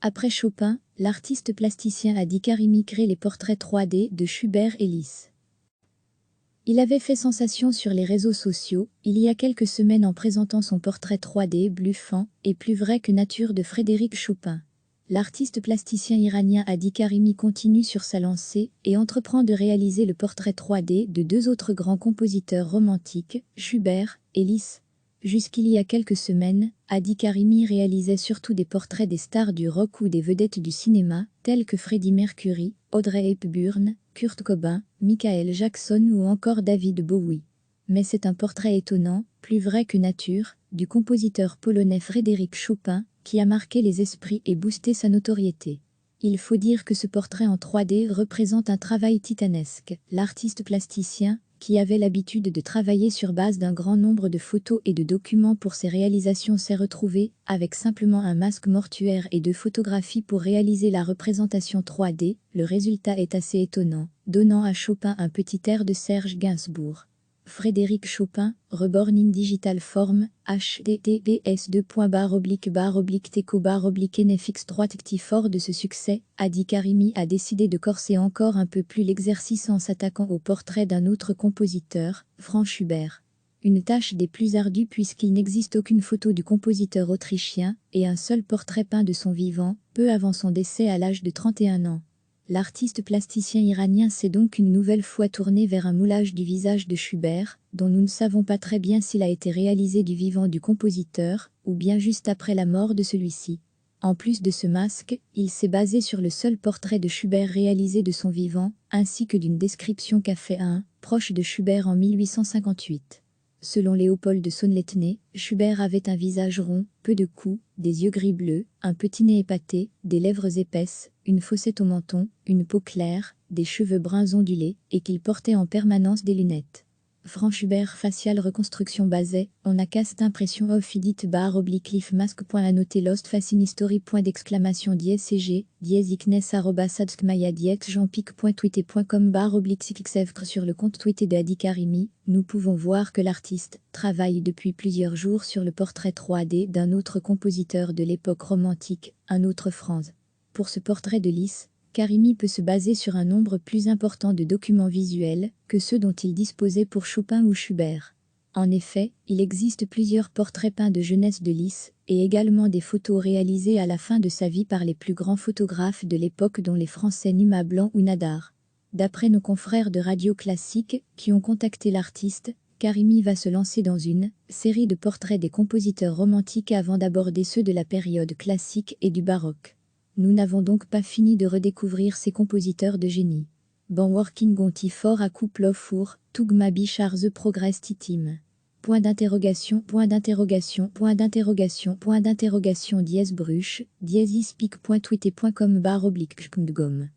Après Chopin, l'artiste plasticien Hadi Karimi crée les portraits 3D de Schubert et Liszt. Il avait fait sensation sur les réseaux sociaux, il y a quelques semaines en présentant son portrait 3D bluffant et plus vrai que nature de Frédéric Chopin. L'artiste plasticien iranien Hadi Karimi continue sur sa lancée et entreprend de réaliser le portrait 3D de deux autres grands compositeurs romantiques, Schubert et Liszt. Jusqu'il y a quelques semaines, Hadi Karimi réalisait surtout des portraits des stars du rock ou des vedettes du cinéma, tels que Freddie Mercury, Audrey Hepburn, Kurt Cobain, Michael Jackson ou encore David Bowie. Mais c'est un portrait étonnant, plus vrai que nature, du compositeur polonais Frédéric Chopin, qui a marqué les esprits et boosté sa notoriété. Il faut dire que ce portrait en 3D représente un travail titanesque. L'artiste plasticien, qui avait l'habitude de travailler sur base d'un grand nombre de photos et de documents pour ses réalisations, s'est retrouvé avec simplement un masque mortuaire et de photographies pour réaliser la représentation 3D. Le résultat est assez étonnant, donnant à Chopin un petit air de Serge Gainsbourg. Frédéric Chopin, Reborn in Digital Form, https://teco/nfx3. Fort de ce succès, Hadi Karimi a décidé de corser encore un peu plus l'exercice en s'attaquant au portrait d'un autre compositeur, Franz Schubert. Une tâche des plus ardues puisqu'il n'existe aucune photo du compositeur autrichien et un seul portrait peint de son vivant, peu avant son décès à l'âge de 31 ans. L'artiste plasticien iranien s'est donc une nouvelle fois tourné vers un moulage du visage de Schubert, dont nous ne savons pas très bien s'il a été réalisé du vivant du compositeur, ou bien juste après la mort de celui-ci. En plus de ce masque, il s'est basé sur le seul portrait de Schubert réalisé de son vivant, ainsi que d'une description qu'a fait un proche de Schubert en 1858. Selon Léopold de Sonneletner, Schubert avait un visage rond, peu de cou, des yeux gris-bleu, un petit nez épaté, des lèvres épaisses, une fossette au menton, une peau claire, des cheveux bruns ondulés, et qu'il portait en permanence des lunettes. Franz Schubert facial reconstruction basée, on a cast impression of edit /cliff mask. À noter lost fascine history .d'exclamation-cg icness @sadskmaya jeanpic.tweeté.com /xxfcre. Sur le compte tweeté de Hadi Karimi, nous pouvons voir que l'artiste travaille depuis plusieurs jours sur le portrait 3D d'un autre compositeur de l'époque romantique, un autre Franz. Pour ce portrait de Liszt, Karimi peut se baser sur un nombre plus important de documents visuels que ceux dont il disposait pour Chopin ou Schubert. En effet, il existe plusieurs portraits peints de jeunesse de Liszt, et également des photos réalisées à la fin de sa vie par les plus grands photographes de l'époque dont les Français Numa Blanc ou Nadar. D'après nos confrères de Radio Classique, qui ont contacté l'artiste, Karimi va se lancer dans une série de portraits des compositeurs romantiques avant d'aborder ceux de la période classique et du baroque. Nous n'avons donc pas fini de redécouvrir ces compositeurs de génie. Ban working gonti for a couple of four, tugma bichar the progress titim. Point d'interrogation, point d'interrogation, point d'interrogation, point d'interrogation bruche, ispic.tweeté.com /gom.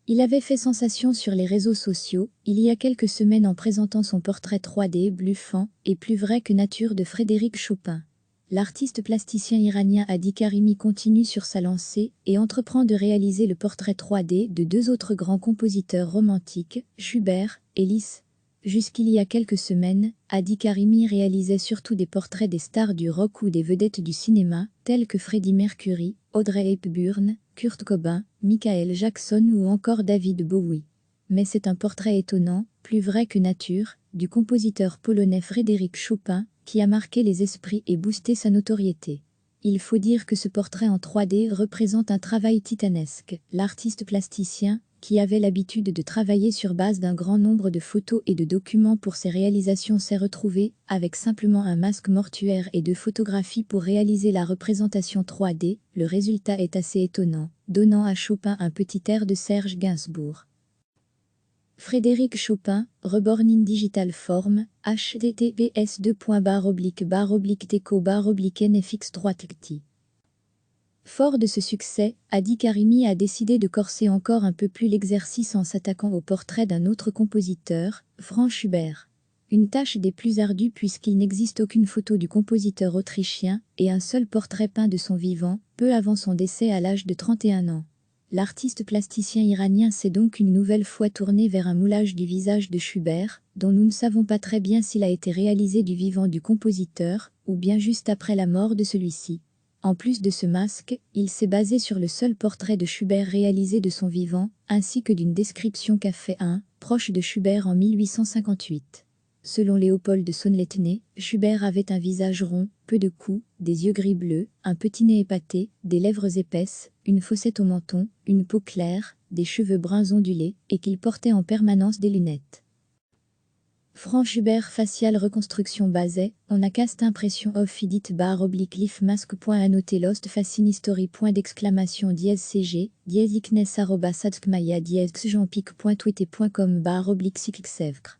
Il avait fait sensation sur les réseaux sociaux, il y a quelques semaines en présentant son portrait 3D bluffant et plus vrai que nature de Frédéric Chopin. L'artiste plasticien iranien Hadi Karimi continue sur sa lancée et entreprend de réaliser le portrait 3D de deux autres grands compositeurs romantiques, Schubert et Liszt. Jusqu'il y a quelques semaines, Hadi Karimi réalisait surtout des portraits des stars du rock ou des vedettes du cinéma, tels que Freddie Mercury, Audrey Hepburn, Kurt Cobain, Michael Jackson ou encore David Bowie. Mais c'est un portrait étonnant, plus vrai que nature, du compositeur polonais Frédéric Chopin, qui a marqué les esprits et boosté sa notoriété. Il faut dire que ce portrait en 3D représente un travail titanesque. L'artiste plasticien, qui avait l'habitude de travailler sur base d'un grand nombre de photos et de documents pour ses réalisations, s'est retrouvé avec simplement un masque mortuaire et de photographies pour réaliser la représentation 3D. Le résultat est assez étonnant, donnant à Chopin un petit air de Serge Gainsbourg. Frédéric Chopin, Reborn in Digital Form, https://teco/nfx3. Fort de ce succès, Hadi Karimi a décidé de corser encore un peu plus l'exercice en s'attaquant au portrait d'un autre compositeur, Franz Schubert. Une tâche des plus ardues puisqu'il n'existe aucune photo du compositeur autrichien et un seul portrait peint de son vivant, peu avant son décès à l'âge de 31 ans. L'artiste plasticien iranien s'est donc une nouvelle fois tourné vers un moulage du visage de Schubert, dont nous ne savons pas très bien s'il a été réalisé du vivant du compositeur, ou bien juste après la mort de celui-ci. En plus de ce masque, il s'est basé sur le seul portrait de Schubert réalisé de son vivant, ainsi que d'une description qu'a fait un proche de Schubert en 1858. Selon Léopold de Sonneletné, Schubert avait un visage rond, peu de cou, des yeux gris-bleu, un petit nez épaté, des lèvres épaisses, une fossette au menton, une peau claire, des cheveux bruns ondulés, et qu'il portait en permanence des lunettes. Franz Schubert facial reconstruction Bazet, on a cast impression off edit bar oblique lif masque point à noter lost fascine history point d'exclamation dièse cg dièse iknes arroba sadskmaya dièse xjeanpic.twitter.com bar oblique cyclsevcre.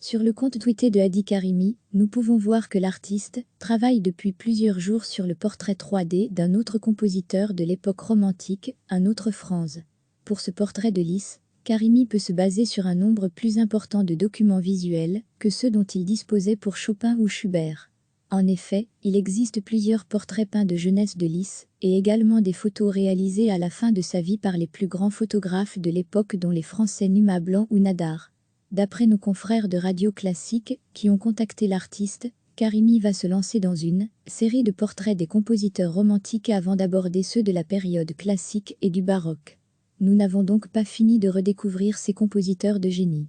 Sur le compte tweeté de Hadi Karimi, nous pouvons voir que l'artiste travaille depuis plusieurs jours sur le portrait 3D d'un autre compositeur de l'époque romantique, un autre Franz. Pour ce portrait de Liszt, Karimi peut se baser sur un nombre plus important de documents visuels que ceux dont il disposait pour Chopin ou Schubert. En effet, il existe plusieurs portraits peints de jeunesse de Liszt, et également des photos réalisées à la fin de sa vie par les plus grands photographes de l'époque dont les Français Numa Blanc ou Nadar. D'après nos confrères de Radio Classique, qui ont contacté l'artiste, Karimi va se lancer dans une série de portraits des compositeurs romantiques avant d'aborder ceux de la période classique et du baroque. Nous n'avons donc pas fini de redécouvrir ces compositeurs de génie.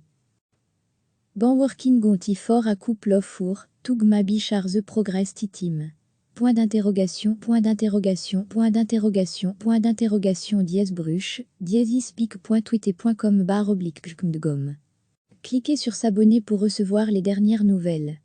Ban working gonti fort à couple of four, tug mabi char the progress titim. Point d'interrogation, point d'interrogation, point d'interrogation, point d'interrogation dièse bruche, dièse ispic.twitter.com /. Cliquez sur s'abonner pour recevoir les dernières nouvelles.